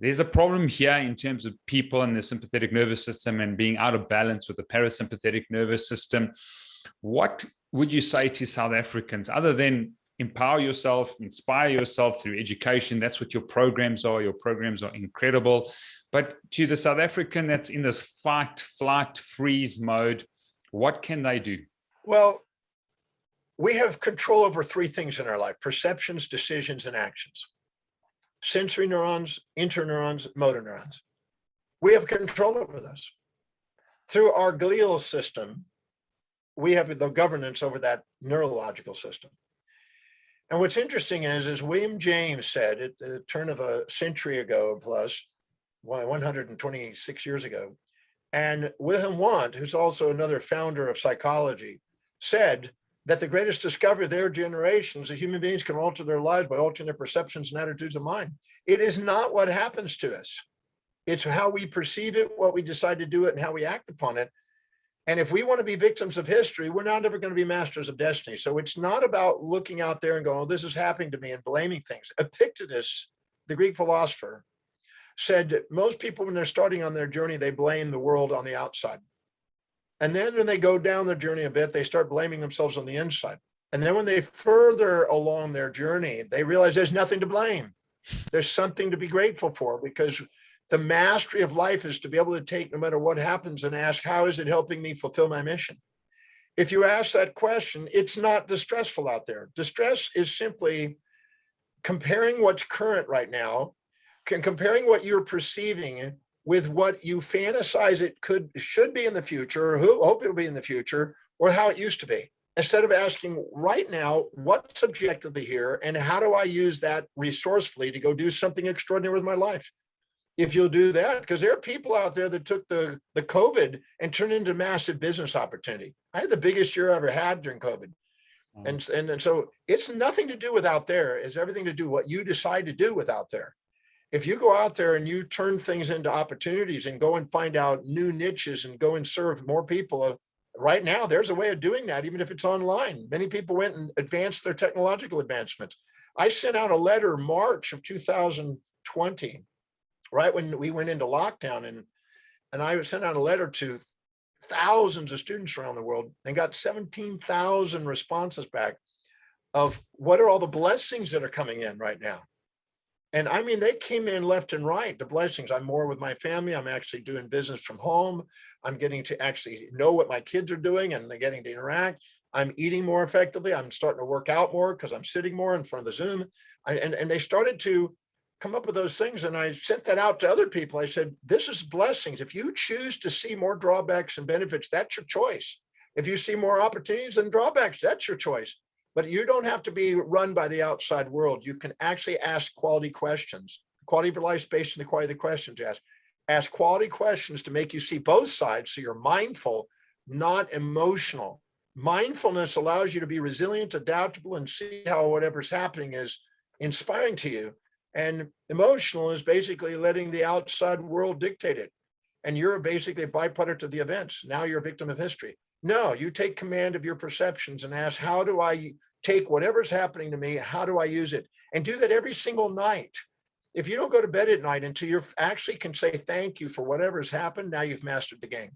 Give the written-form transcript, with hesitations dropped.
there's a problem here in terms of people and the sympathetic nervous system and being out of balance with the parasympathetic nervous system. What would you say to South Africans other than empower yourself, inspire yourself through education? That's what your programs are. Your programs are incredible. But to the South African that's in this fight, flight, freeze mode, what can they do? Well, we have control over three things in our life: perceptions, decisions, and actions. Sensory neurons, interneurons, motor neurons. We have control over those. Through our glial system, we have the governance over that neurological system. And what's interesting is William James said at the turn of a century ago plus, 126 years ago, and Wilhelm Wundt, who's also another founder of psychology, said that the greatest discovery of their generation is that human beings can alter their lives by altering their perceptions and attitudes of mind. It is not what happens to us. It's how we perceive it, what we decide to do it, and how we act upon it. And if we want to be victims of history, we're not ever going to be masters of destiny. So it's not about looking out there and going, oh, this is happening to me, and blaming things. Epictetus, the Greek philosopher, said most people, when they're starting on their journey, they blame the world on the outside. And then when they go down their journey a bit, they start blaming themselves on the inside. And then when they further along their journey, they realize there's nothing to blame. There's something to be grateful for, because the mastery of life is to be able to take no matter what happens and ask, how is it helping me fulfill my mission? If you ask that question, it's not distressful out there. Distress is simply comparing what's current right now, comparing what you're perceiving with what you fantasize it should be in the future, or who hope it'll be in the future, or how it used to be. Instead of asking right now, what's objectively here, and how do I use that resourcefully to go do something extraordinary with my life? If you'll do that, because there are people out there that took the COVID and turned into massive business opportunity. I had the biggest year I ever had during COVID. And so it's nothing to do with out there. It's everything to do what you decide to do with out there. If you go out there and you turn things into opportunities and go and find out new niches and go and serve more people, right now, there's a way of doing that, even if it's online. Many people went and advanced their technological advancements. I sent out a letter March of 2020, right when we went into lockdown, and I sent out a letter to thousands of students around the world and got 17,000 responses back of what are all the blessings that are coming in right now. And I mean, they came in left and right, the blessings. I'm more with my family. I'm actually doing business from home. I'm getting to actually know what my kids are doing, and they're getting to interact. I'm eating more effectively. I'm starting to work out more because I'm sitting more in front of the Zoom. And they started to come up with those things. And I sent that out to other people. I said, this is blessings. If you choose to see more drawbacks and benefits, that's your choice. If you see more opportunities and drawbacks, that's your choice. But you don't have to be run by the outside world. You can actually ask quality questions. The quality of your life is based on the quality of the questions you ask. Ask quality questions to make you see both sides, so you're mindful, not emotional. Mindfulness allows you to be resilient, adaptable, and see how whatever's happening is inspiring to you. And emotional is basically letting the outside world dictate it. And you're basically a byproduct of the events. Now you're a victim of history. No, you take command of your perceptions and ask, how do I take whatever's happening to me? How do I use it? And do that every single night. If you don't go to bed at night until you actually can say thank you for whatever's happened, now you've mastered the game.